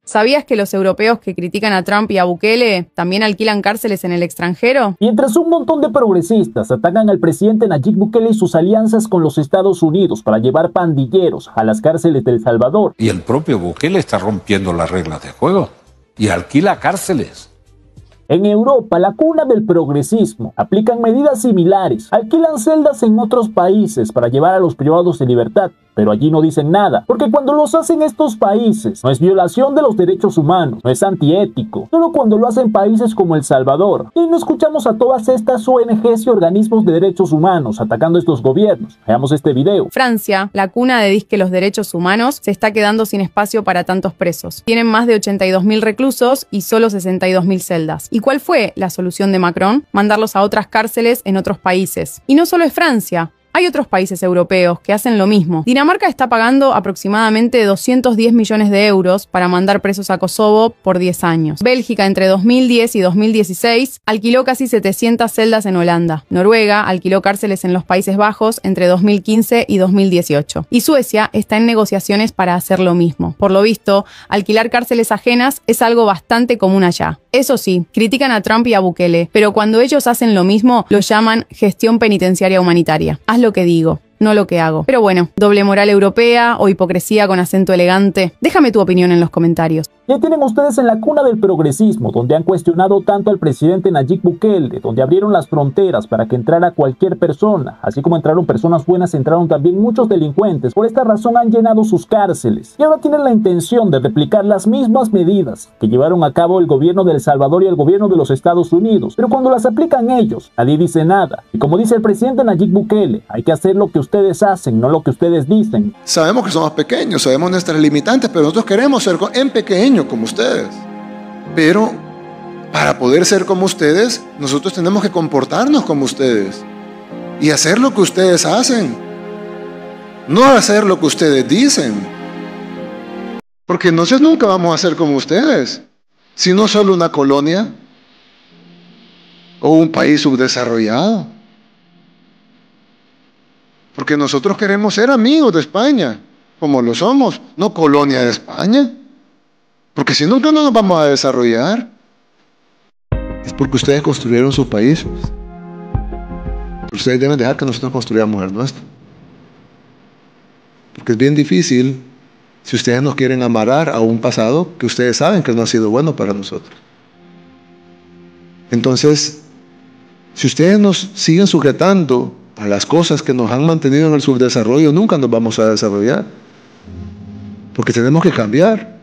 ¿Sabías que los europeos que critican a Trump y a Bukele también alquilan cárceles en el extranjero? Mientras un montón de progresistas atacan al presidente Nayib Bukele y sus alianzas con los Estados Unidos para llevar pandilleros a las cárceles de El Salvador. Y el propio Bukele está rompiendo las reglas de juego y alquila cárceles. En Europa, la cuna del progresismo, aplican medidas similares, alquilan celdas en otros países para llevar a los privados de libertad, pero allí no dicen nada, porque cuando los hacen estos países, no es violación de los derechos humanos, no es antiético, solo cuando lo hacen países como El Salvador. Y no escuchamos a todas estas ONGs y organismos de derechos humanos atacando a estos gobiernos. Veamos este video. Francia, la cuna de disque los derechos humanos, se está quedando sin espacio para tantos presos. Tienen más de 82.000 reclusos y solo 62.000 celdas. ¿Y cuál fue la solución de Macron? Mandarlos a otras cárceles en otros países. Y no solo es Francia. Hay otros países europeos que hacen lo mismo. Dinamarca está pagando aproximadamente 210 millones de euros para mandar presos a Kosovo por 10 años. Bélgica, entre 2010 y 2016, alquiló casi 700 celdas en Holanda. Noruega alquiló cárceles en los Países Bajos entre 2015 y 2018. Y Suecia está en negociaciones para hacer lo mismo. Por lo visto, alquilar cárceles ajenas es algo bastante común allá. Eso sí, critican a Trump y a Bukele, pero cuando ellos hacen lo mismo, lo llaman gestión penitenciaria humanitaria. Haz lo que digo, no lo que hago. Pero bueno, doble moral europea o hipocresía con acento elegante. Déjame tu opinión en los comentarios. Ya tienen ustedes en la cuna del progresismo, donde han cuestionado tanto al presidente Nayib Bukele, donde abrieron las fronteras para que entrara cualquier persona. Así como entraron personas buenas, entraron también muchos delincuentes. Por esta razón han llenado sus cárceles. Y ahora tienen la intención de replicar las mismas medidas que llevaron a cabo el gobierno de El Salvador y el gobierno de los Estados Unidos. Pero cuando las aplican ellos, nadie dice nada. Y como dice el presidente Nayib Bukele, hay que hacer lo que ustedes hacen, no lo que ustedes dicen. Sabemos que somos pequeños, sabemos nuestras limitantes, pero nosotros queremos ser en pequeño como ustedes. Pero para poder ser como ustedes, nosotros tenemos que comportarnos como ustedes y hacer lo que ustedes hacen, no hacer lo que ustedes dicen, porque entonces nunca vamos a ser como ustedes, sino solo una colonia o un país subdesarrollado. Porque nosotros queremos ser amigos de España, como lo somos, no colonia de España. Porque si no, no nos vamos a desarrollar. Es porque ustedes construyeron su país. Ustedes deben dejar que nosotros construyamos el nuestro. Porque es bien difícil si ustedes nos quieren amarrar a un pasado que ustedes saben que no ha sido bueno para nosotros. Entonces, si ustedes nos siguen sujetando a las cosas que nos han mantenido en el subdesarrollo, nunca nos vamos a desarrollar. Porque tenemos que cambiar.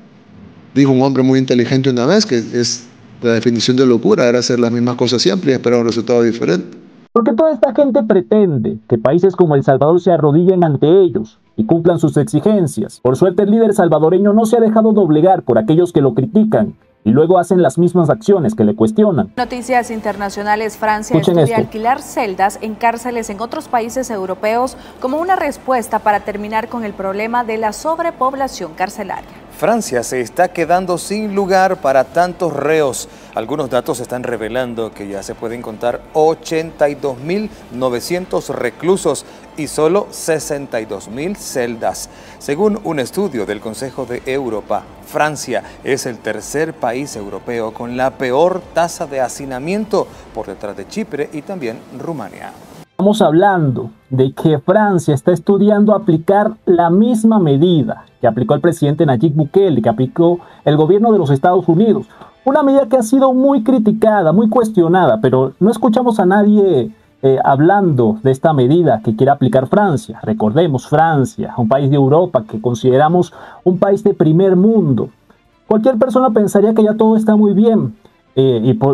Dijo un hombre muy inteligente una vez que es la definición de locura, era hacer las mismas cosas siempre y esperar un resultado diferente. Porque toda esta gente pretende que países como El Salvador se arrodillen ante ellos y cumplan sus exigencias. Por suerte el líder salvadoreño no se ha dejado doblegar por aquellos que lo critican y luego hacen las mismas acciones que le cuestionan. Noticias internacionales. Francia estudia alquilar celdas en cárceles en otros países europeos como una respuesta para terminar con el problema de la sobrepoblación carcelaria. Francia se está quedando sin lugar para tantos reos. Algunos datos están revelando que ya se pueden contar 82.900 reclusos y solo 62.000 celdas. Según un estudio del Consejo de Europa, Francia es el tercer país europeo con la peor tasa de hacinamiento, por detrás de Chipre y también Rumania. Estamos hablando de que Francia está estudiando aplicar la misma medida que aplicó el presidente Nayib Bukele, que aplicó el gobierno de los Estados Unidos. Una medida que ha sido muy criticada, muy cuestionada, pero no escuchamos a nadie hablando de esta medida que quiere aplicar Francia. Recordemos, Francia, un país de Europa que consideramos un país de primer mundo. Cualquier persona pensaría que ya todo está muy bien.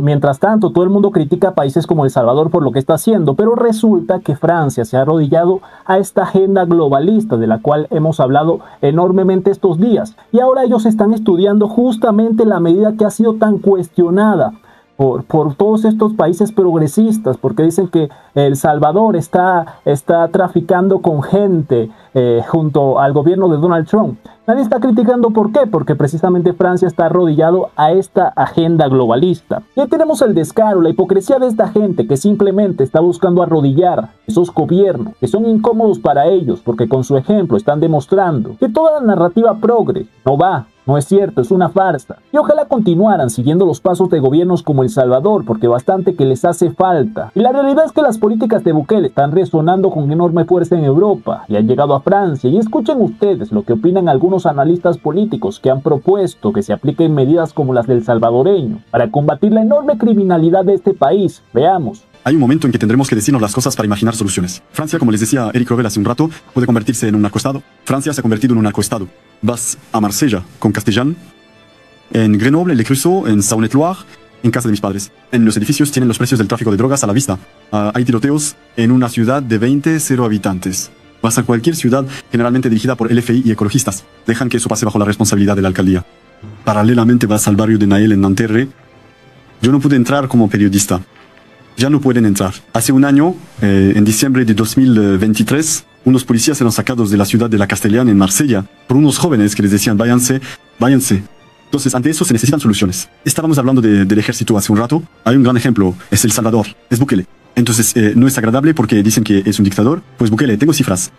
Mientras tanto, todo el mundo critica a países como El Salvador por lo que está haciendo, pero resulta que Francia se ha arrodillado a esta agenda globalista de la cual hemos hablado enormemente estos días. Y ahora ellos están estudiando justamente la medida que ha sido tan cuestionada por todos estos países progresistas, porque dicen que El Salvador está traficando con gente junto al gobierno de Donald Trump. Nadie está criticando ¿por qué? Porque precisamente Francia está arrodillado a esta agenda globalista. Y ahí tenemos el descaro, la hipocresía de esta gente que simplemente está buscando arrodillar esos gobiernos que son incómodos para ellos, porque con su ejemplo están demostrando que toda la narrativa progre no va. No es cierto, es una farsa. Y ojalá continuaran siguiendo los pasos de gobiernos como El Salvador, porque bastante que les hace falta. Y la realidad es que las políticas de Bukele están resonando con enorme fuerza en Europa y han llegado a Francia. Y escuchen ustedes lo que opinan algunos analistas políticos que han propuesto que se apliquen medidas como las del salvadoreño para combatir la enorme criminalidad de este país. Veamos. Hay un momento en que tendremos que decirnos las cosas para imaginar soluciones. Francia, como les decía Eric Robel hace un rato, puede convertirse en un narcoestado. Francia se ha convertido en un narcoestado. Vas a Marsella con Castellán, en Grenoble, Le Creusot, en Saône-et-Loire, en casa de mis padres. En los edificios tienen los precios del tráfico de drogas a la vista. Hay tiroteos en una ciudad de 0 habitantes. Vas a cualquier ciudad generalmente dirigida por LFI y ecologistas. Dejan que eso pase bajo la responsabilidad de la alcaldía. Paralelamente vas al barrio de Naël en Nanterre. Yo no pude entrar como periodista. Ya no pueden entrar. Hace un año, en diciembre de 2023, unos policías eran sacados de la ciudad de la Castellana en Marsella por unos jóvenes que les decían váyanse, váyanse. Entonces, ante eso se necesitan soluciones. Estábamos hablando del ejército hace un rato. Hay un gran ejemplo, es El Salvador, es Bukele. Entonces, no es agradable porque dicen que es un dictador. Pues Bukele, tengo cifras.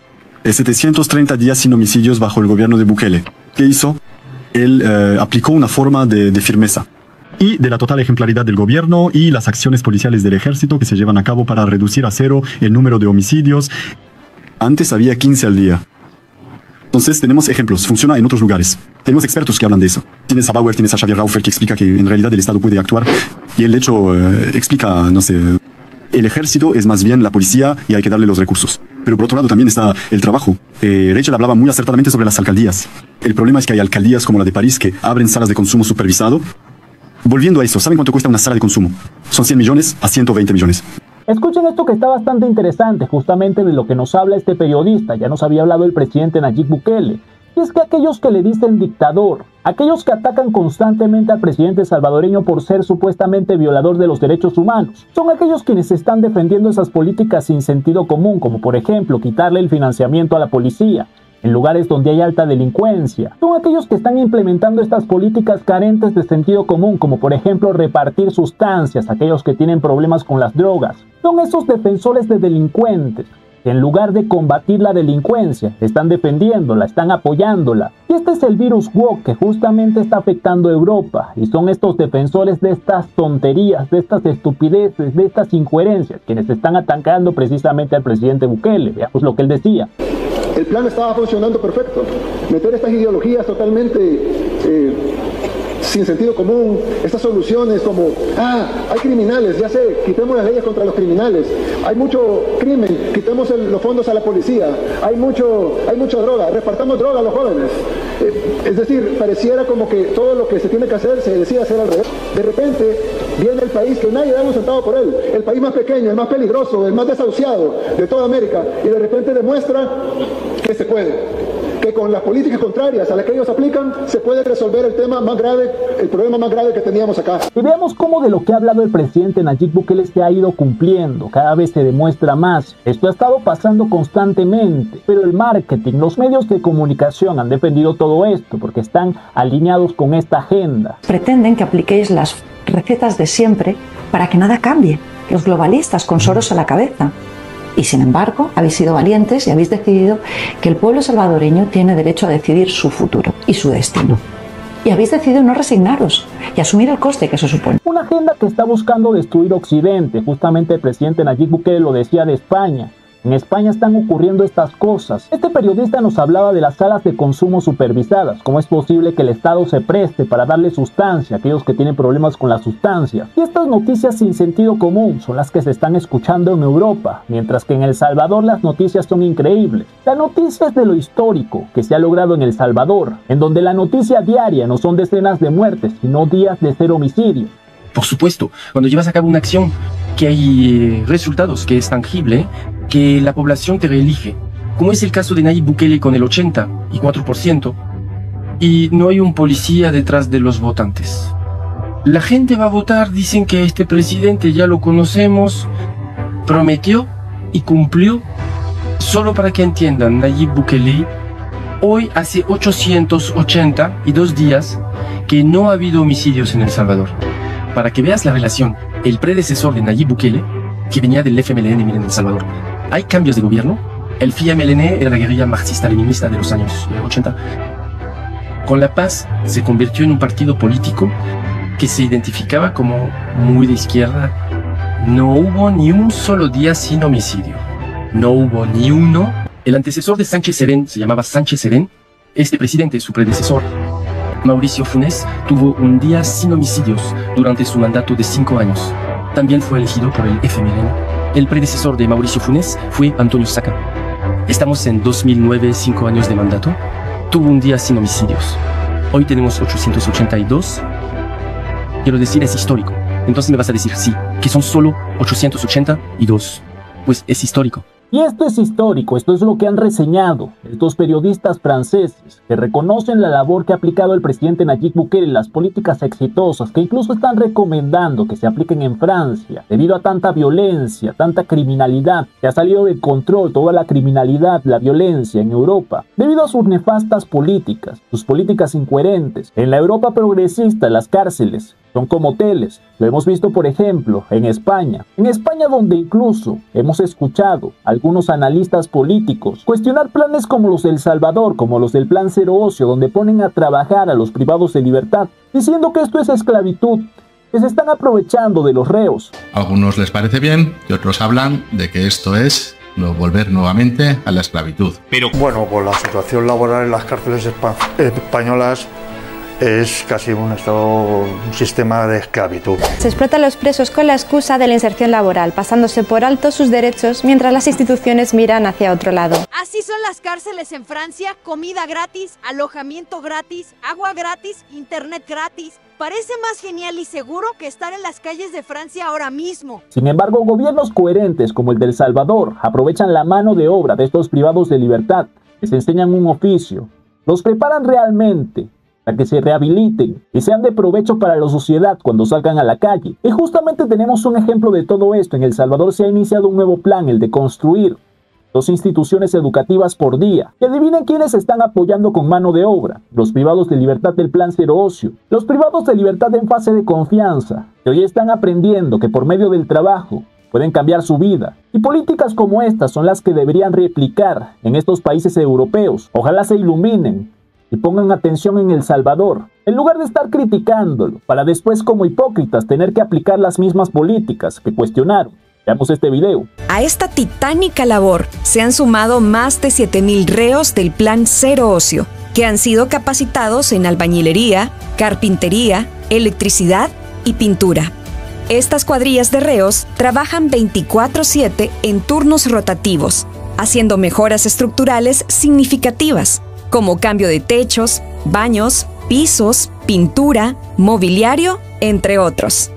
730 días sin homicidios bajo el gobierno de Bukele. ¿Qué hizo? Él aplicó una forma de firmeza. Y de la total ejemplaridad del gobierno y las acciones policiales del ejército que se llevan a cabo para reducir a 0 el número de homicidios. Antes había 15 al día. Entonces tenemos ejemplos, funciona en otros lugares. Tenemos expertos que hablan de eso. Tienes a Bauer, tienes a Xavier Raufer que explica que en realidad el Estado puede actuar. Y él de hecho explica, no sé, el ejército es más bien la policía y hay que darle los recursos. Pero por otro lado también está el trabajo. Rachel hablaba muy acertadamente sobre las alcaldías. El problema es que hay alcaldías como la de París que abren salas de consumo supervisado. Volviendo a eso, ¿saben cuánto cuesta una sala de consumo? Son 100 millones a 120 millones. Escuchen esto que está bastante interesante, justamente de lo que nos habla este periodista. Ya nos había hablado el presidente Nayib Bukele. Y es que aquellos que le dicen dictador, aquellos que atacan constantemente al presidente salvadoreño por ser supuestamente violador de los derechos humanos, son aquellos quienes están defendiendo esas políticas sin sentido común, como por ejemplo quitarle el financiamiento a la policía en lugares donde hay alta delincuencia. Son aquellos que están implementando estas políticas carentes de sentido común, como por ejemplo repartir sustancias a aquellos que tienen problemas con las drogas. Son esos defensores de delincuentes que en lugar de combatir la delincuencia, están defendiéndola, están apoyándola. Y este es el virus woke que justamente está afectando a Europa. Y son estos defensores de estas tonterías, de estas estupideces, de estas incoherencias, quienes están atacando precisamente al presidente Bukele. Veamos lo que él decía. El plan estaba funcionando perfecto. Meter estas ideologías totalmente sin sentido común, estas soluciones como, hay criminales, ya sé, quitemos las leyes contra los criminales, hay mucho crimen, quitemos los fondos a la policía, hay mucha droga, repartamos droga a los jóvenes. Es decir, pareciera como que todo lo que se tiene que hacer se decide hacer al revés. De repente viene el país que nadie da un centavo por él, el país más pequeño, el más peligroso, el más desahuciado de toda América, y de repente demuestra que se puede. Que con las políticas contrarias a las que ellos aplican se puede resolver el problema más grave que teníamos acá. Y veamos cómo de lo que ha hablado el presidente Nayib Bukele se ha ido cumpliendo, cada vez se demuestra más. Esto ha estado pasando constantemente, pero el marketing, los medios de comunicación han defendido todo esto porque están alineados con esta agenda. Pretenden que apliquéis las recetas de siempre para que nada cambie, los globalistas con Soros a la cabeza. Y sin embargo, habéis sido valientes y habéis decidido que el pueblo salvadoreño tiene derecho a decidir su futuro y su destino. Y habéis decidido no resignaros y asumir el coste que eso supone. Una agenda que está buscando destruir Occidente. Justamente el presidente Nayib Bukele lo decía de España. En España están ocurriendo estas cosas. Este periodista nos hablaba de las salas de consumo supervisadas. ¿Cómo es posible que el Estado se preste para darle sustancia a aquellos que tienen problemas con las sustancias? Y estas noticias sin sentido común son las que se están escuchando en Europa, mientras que en El Salvador las noticias son increíbles. La noticia es de lo histórico que se ha logrado en El Salvador, en donde la noticia diaria no son decenas de muertes, sino días de 0 homicidios. Por supuesto, cuando llevas a cabo una acción, que hay resultados, que es tangible, que la población te reelige, como es el caso de Nayib Bukele con el 84%, y no hay un policía detrás de los votantes. La gente va a votar, dicen que este presidente ya lo conocemos, prometió y cumplió. Solo para que entiendan, Nayib Bukele hoy hace 882 días que no ha habido homicidios en El Salvador. Para que veas la relación, el predecesor de Nayib Bukele, que venía del FMLN, miren, en El Salvador. Hay cambios de gobierno. El FMLN era la guerrilla marxista-leninista de los años 80. Con la paz se convirtió en un partido político que se identificaba como muy de izquierda. No hubo ni un solo día sin homicidio. No hubo ni uno. El antecesor de Sánchez Serén se llamaba Sánchez Serén. Este presidente, su predecesor, Mauricio Funes, tuvo un día sin homicidios durante su mandato de 5 años. También fue elegido por el FMLN. El predecesor de Mauricio Funes fue Antonio Saca. Estamos en 2009, 5 años de mandato. Tuvo un día sin homicidios. Hoy tenemos 882. Quiero decir, es histórico. Entonces me vas a decir, sí, que son solo 882. Pues es histórico. Y esto es histórico, esto es lo que han reseñado estos periodistas franceses que reconocen la labor que ha aplicado el presidente Nayib Bukele, las políticas exitosas que incluso están recomendando que se apliquen en Francia debido a tanta violencia, tanta criminalidad que ha salido de control, toda la criminalidad, la violencia en Europa, debido a sus nefastas políticas, sus políticas incoherentes. En la Europa progresista, las cárceles son como hoteles. Lo hemos visto, por ejemplo, en España. En España, donde incluso hemos escuchado a algunos analistas políticos cuestionar planes como los de El Salvador, como los del Plan Cero Ocio, donde ponen a trabajar a los privados de libertad, diciendo que esto es esclavitud, que se están aprovechando de los reos. A algunos les parece bien y otros hablan de que esto es volver nuevamente a la esclavitud. Pero bueno, pues la situación laboral en las cárceles españolas es casi un sistema de esclavitud. Se explota a los presos con la excusa de la inserción laboral, pasándose por alto sus derechos mientras las instituciones miran hacia otro lado. Así son las cárceles en Francia: comida gratis, alojamiento gratis, agua gratis, internet gratis. Parece más genial y seguro que estar en las calles de Francia ahora mismo. Sin embargo, gobiernos coherentes como el de El Salvador aprovechan la mano de obra de estos privados de libertad, les enseñan un oficio, los preparan realmente para que se rehabiliten y sean de provecho para la sociedad cuando salgan a la calle. Y justamente tenemos un ejemplo de todo esto. En El Salvador se ha iniciado un nuevo plan, el de construir 2 instituciones educativas por día. Y adivinen quiénes están apoyando con mano de obra: los privados de libertad del Plan Cero Ocio, los privados de libertad en fase de confianza, que hoy están aprendiendo que por medio del trabajo pueden cambiar su vida. Y políticas como estas son las que deberían replicar en estos países europeos. Ojalá se iluminen y pongan atención en El Salvador, en lugar de estar criticándolo, para después como hipócritas tener que aplicar las mismas políticas que cuestionaron. Veamos este video. A esta titánica labor se han sumado más de 7,000 reos del Plan Cero Ocio, que han sido capacitados en albañilería, carpintería, electricidad y pintura. Estas cuadrillas de reos trabajan 24/7 en turnos rotativos, haciendo mejoras estructurales significativas, como cambio de techos, baños, pisos, pintura, mobiliario, entre otros.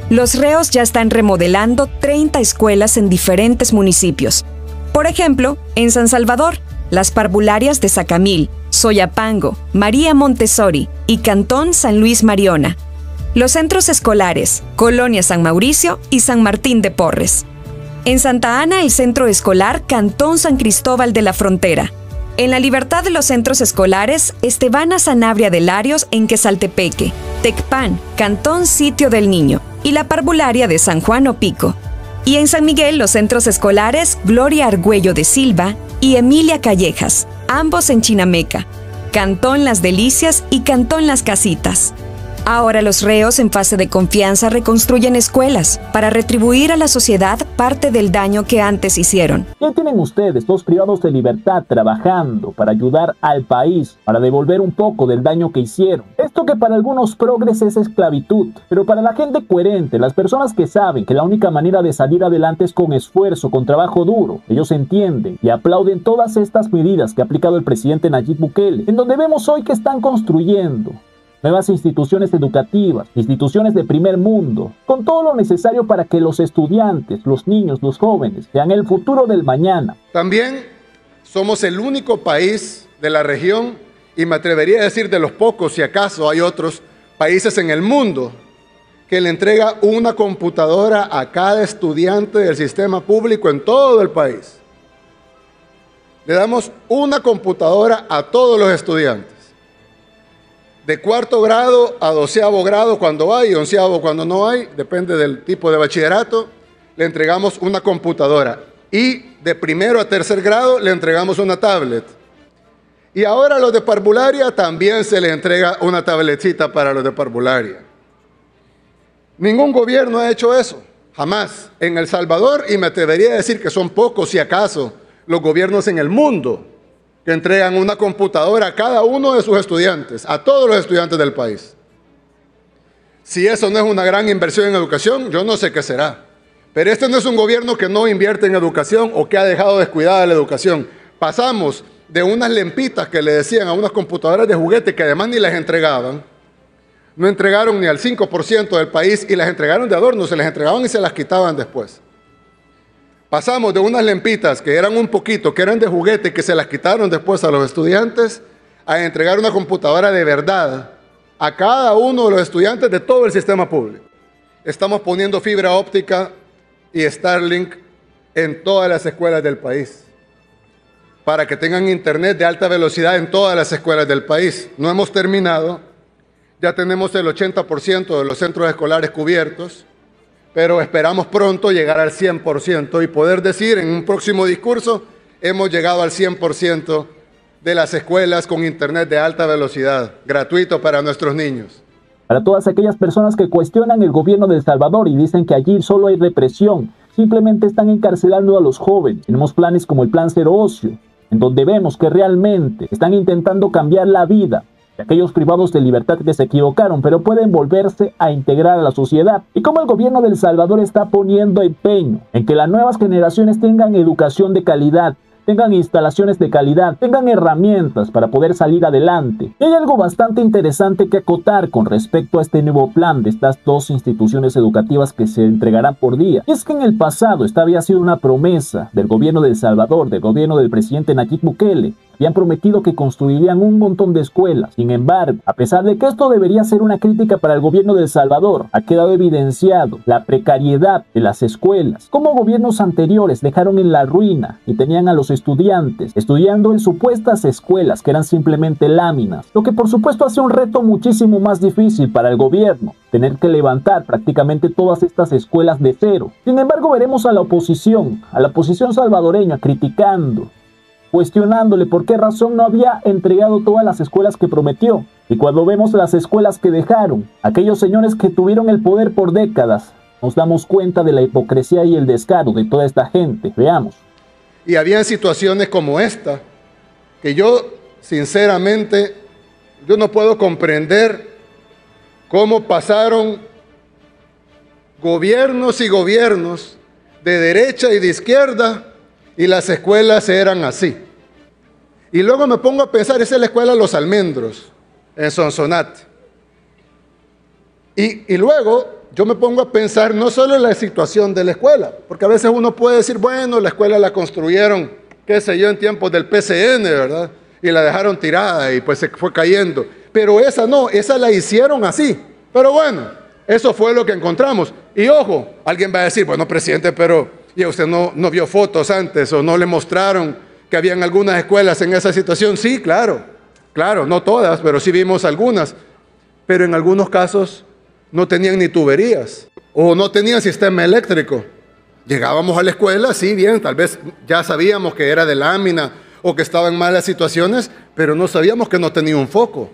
Los reos ya están remodelando 30 escuelas en diferentes municipios. Por ejemplo, en San Salvador, las parvularias de Sacamil, Soyapango, María Montessori y Cantón San Luis Mariona. Los centros escolares, Colonia San Mauricio y San Martín de Porres. En Santa Ana, el centro escolar Cantón San Cristóbal de la Frontera. En La Libertad, de los centros escolares Estebana Sanabria de Larios en Quesaltepeque, Tecpan, Cantón Sitio del Niño y la parvularia de San Juan Opico. Y en San Miguel, los centros escolares Gloria Argüello de Silva y Emilia Callejas, ambos en Chinameca, Cantón Las Delicias y Cantón Las Casitas. Ahora los reos en fase de confianza reconstruyen escuelas para retribuir a la sociedad parte del daño que antes hicieron. ¿Qué tienen ustedes, 2 privados de libertad, trabajando para ayudar al país, para devolver un poco del daño que hicieron? Esto que para algunos progres es esclavitud, pero para la gente coherente, las personas que saben que la única manera de salir adelante es con esfuerzo, con trabajo duro, ellos entienden y aplauden todas estas medidas que ha aplicado el presidente Nayib Bukele, en donde vemos hoy que están construyendo nuevas instituciones educativas, instituciones de primer mundo, con todo lo necesario para que los estudiantes, los niños, los jóvenes, sean el futuro del mañana. También somos el único país de la región, y me atrevería a decir de los pocos, si acaso hay otros países en el mundo, que le entrega una computadora a cada estudiante del sistema público en todo el país. Le damos una computadora a todos los estudiantes. De 4º grado a 12º grado cuando hay, y 11º cuando no hay, depende del tipo de bachillerato, le entregamos una computadora. Y de 1º a 3er grado le entregamos una tablet. Y ahora a los de parvularia también se les entrega una tabletita para los de parvularia. Ningún gobierno ha hecho eso, jamás. En El Salvador, y me atrevería a decir que son pocos, si acaso, los gobiernos en el mundo que entregan una computadora a cada uno de sus estudiantes, a todos los estudiantes del país. Si eso no es una gran inversión en educación, yo no sé qué será. Pero este no es un gobierno que no invierte en educación o que ha dejado descuidada la educación. Pasamos de unas lempitas que le decían a unas computadoras de juguete que además ni las entregaban. No entregaron ni al 5% del país y las entregaron de adorno, se las entregaban y se las quitaban después. Pasamos de unas lempitas que eran un poquito, que eran de juguete y que se las quitaron después a los estudiantes, a entregar una computadora de verdad a cada uno de los estudiantes de todo el sistema público. Estamos poniendo fibra óptica y Starlink en todas las escuelas del país, para que tengan internet de alta velocidad en todas las escuelas del país. No hemos terminado, ya tenemos el 80% de los centros escolares cubiertos, pero esperamos pronto llegar al 100% y poder decir en un próximo discurso, hemos llegado al 100% de las escuelas con internet de alta velocidad, gratuito para nuestros niños. Para todas aquellas personas que cuestionan el gobierno de El Salvador y dicen que allí solo hay represión, simplemente están encarcelando a los jóvenes. Tenemos planes como el Plan Cero Ocio, en donde vemos que realmente están intentando cambiar la vida de aquellos privados de libertad que se equivocaron, pero pueden volverse a integrar a la sociedad. Y como el gobierno de El Salvador está poniendo empeño en que las nuevas generaciones tengan educación de calidad, tengan instalaciones de calidad, tengan herramientas para poder salir adelante. Y hay algo bastante interesante que acotar con respecto a este nuevo plan de estas dos instituciones educativas que se entregarán por día. Y es que en el pasado esta había sido una promesa del gobierno de El Salvador, del gobierno del presidente Nayib Bukele. Habían prometido que construirían un montón de escuelas. Sin embargo, a pesar de que esto debería ser una crítica para el gobierno de El Salvador, ha quedado evidenciado la precariedad de las escuelas. Como gobiernos anteriores dejaron en la ruina y tenían a los estudiantes estudiando en supuestas escuelas que eran simplemente láminas, lo que por supuesto hace un reto muchísimo más difícil para el gobierno, tener que levantar prácticamente todas estas escuelas de cero. Sin embargo, veremos a la oposición salvadoreña criticando, cuestionándole por qué razón no había entregado todas las escuelas que prometió. Y cuando vemos las escuelas que dejaron, aquellos señores que tuvieron el poder por décadas, nos damos cuenta de la hipocresía y el descaro de toda esta gente. Veamos. Y habían situaciones como esta, que yo, sinceramente, yo no puedo comprender cómo pasaron gobiernos y gobiernos de derecha y de izquierda y las escuelas eran así. Y luego me pongo a pensar, esa es la escuela Los Almendros, en Sonsonate. Y luego yo me pongo a pensar no solo en la situación de la escuela, porque a veces uno puede decir, bueno, la escuela la construyeron, qué sé yo, en tiempos del PCN, ¿verdad? Y la dejaron tirada y pues se fue cayendo. Pero esa no, esa la hicieron así. Pero bueno, eso fue lo que encontramos. Y ojo, alguien va a decir, bueno, presidente, pero ¿y usted no vio fotos antes o no le mostraron que habían algunas escuelas en esa situación? Sí, claro, no todas, pero sí vimos algunas. Pero en algunos casos no tenían ni tuberías o no tenían sistema eléctrico. Llegábamos a la escuela, sí, bien, tal vez ya sabíamos que era de lámina o que estaba en malas situaciones, pero no sabíamos que no tenía un foco.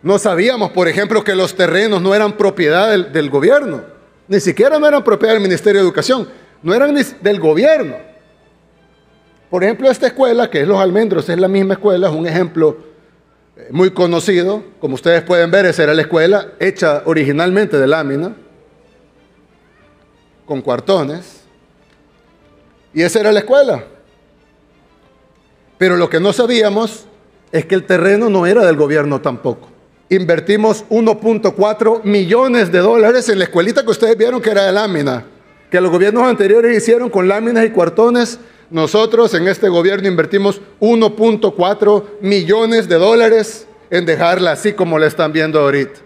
No sabíamos, por ejemplo, que los terrenos no eran propiedad del gobierno. Ni siquiera no eran propiedad del Ministerio de Educación, no eran ni del gobierno. Por ejemplo, esta escuela, que es Los Almendros, es la misma escuela, es un ejemplo muy conocido. Como ustedes pueden ver, esa era la escuela, hecha originalmente de lámina, con cuartones. Y esa era la escuela. Pero lo que no sabíamos es que el terreno no era del gobierno tampoco. Invertimos 1.4 millones de dólares en la escuelita que ustedes vieron que era de lámina, que los gobiernos anteriores hicieron con láminas y cuartones. Nosotros en este gobierno invertimos 1.4 millones de dólares en dejarla así como la están viendo ahorita.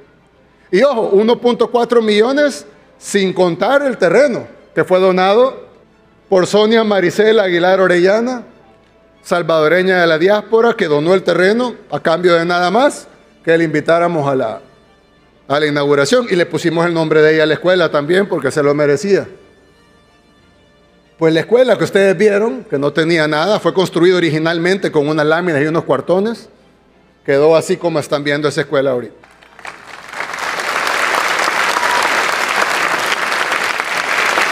Y ojo, 1.4 millones sin contar el terreno que fue donado por Sonia Maricela Aguilar Orellana, salvadoreña de la diáspora, que donó el terreno a cambio de nada más que le invitáramos a la inauguración, y le pusimos el nombre de ella a la escuela también porque se lo merecía. Pues la escuela que ustedes vieron, que no tenía nada, fue construida originalmente con unas láminas y unos cuartones. Quedó así como están viendo esa escuela ahorita.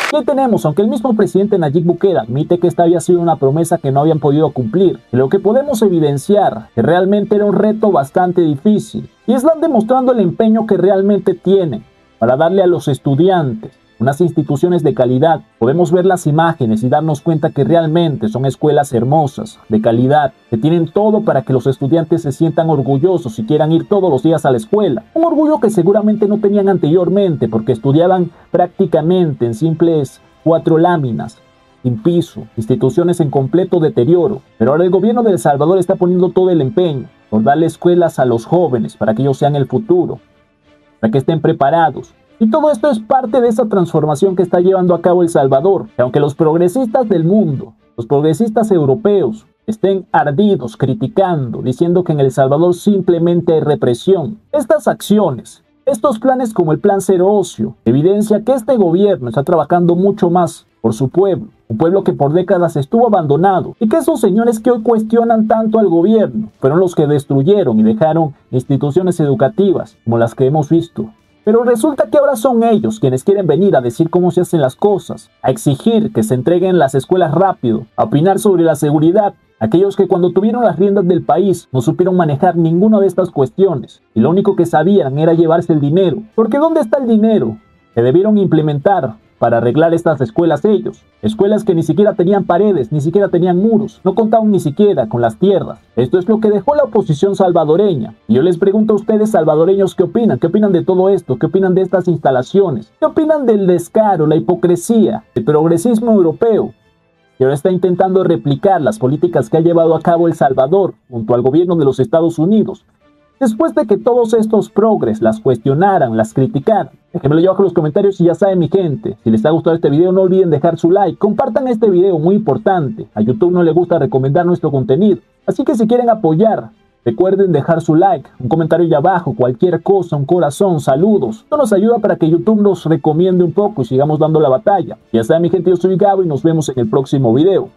¿Qué tenemos? Aunque el mismo presidente Nayib Bukele admite que esta había sido una promesa que no habían podido cumplir, lo que podemos evidenciar que realmente era un reto bastante difícil, y están demostrando el empeño que realmente tienen para darle a los estudiantes unas instituciones de calidad. Podemos ver las imágenes y darnos cuenta que realmente son escuelas hermosas, de calidad, que tienen todo para que los estudiantes se sientan orgullosos y quieran ir todos los días a la escuela. Un orgullo que seguramente no tenían anteriormente porque estudiaban prácticamente en simples 4 láminas, sin piso, instituciones en completo deterioro. Pero ahora el gobierno de El Salvador está poniendo todo el empeño por darle escuelas a los jóvenes para que ellos sean el futuro, para que estén preparados. Y todo esto es parte de esa transformación que está llevando a cabo El Salvador. Que aunque los progresistas del mundo, los progresistas europeos, estén ardidos, criticando, diciendo que en El Salvador simplemente hay represión, estas acciones, estos planes como el Plan Cero Ocio, evidencia que este gobierno está trabajando mucho más por su pueblo, un pueblo que por décadas estuvo abandonado, y que esos señores que hoy cuestionan tanto al gobierno fueron los que destruyeron y dejaron instituciones educativas como las que hemos visto. Pero resulta que ahora son ellos quienes quieren venir a decir cómo se hacen las cosas, a exigir que se entreguen las escuelas rápido, a opinar sobre la seguridad, aquellos que cuando tuvieron las riendas del país no supieron manejar ninguna de estas cuestiones, y lo único que sabían era llevarse el dinero. Porque ¿dónde está el dinero que debieron implementar para arreglar estas escuelas ellos? Escuelas que ni siquiera tenían paredes, ni siquiera tenían muros, no contaban ni siquiera con las tierras. Esto es lo que dejó la oposición salvadoreña. Y yo les pregunto a ustedes salvadoreños qué opinan de todo esto, qué opinan de estas instalaciones, qué opinan del descaro, la hipocresía, el progresismo europeo, que ahora está intentando replicar las políticas que ha llevado a cabo El Salvador junto al gobierno de los Estados Unidos. Después de que todos estos progres las cuestionaran, las criticaran. Déjenmelo yo abajo en los comentarios y ya saben mi gente, si les ha gustado este video no olviden dejar su like, compartan este video, muy importante, a YouTube no le gusta recomendar nuestro contenido, así que si quieren apoyar, recuerden dejar su like, un comentario allá abajo, cualquier cosa, un corazón, saludos, esto nos ayuda para que YouTube nos recomiende un poco y sigamos dando la batalla. Ya saben mi gente, yo soy Gabo y nos vemos en el próximo video.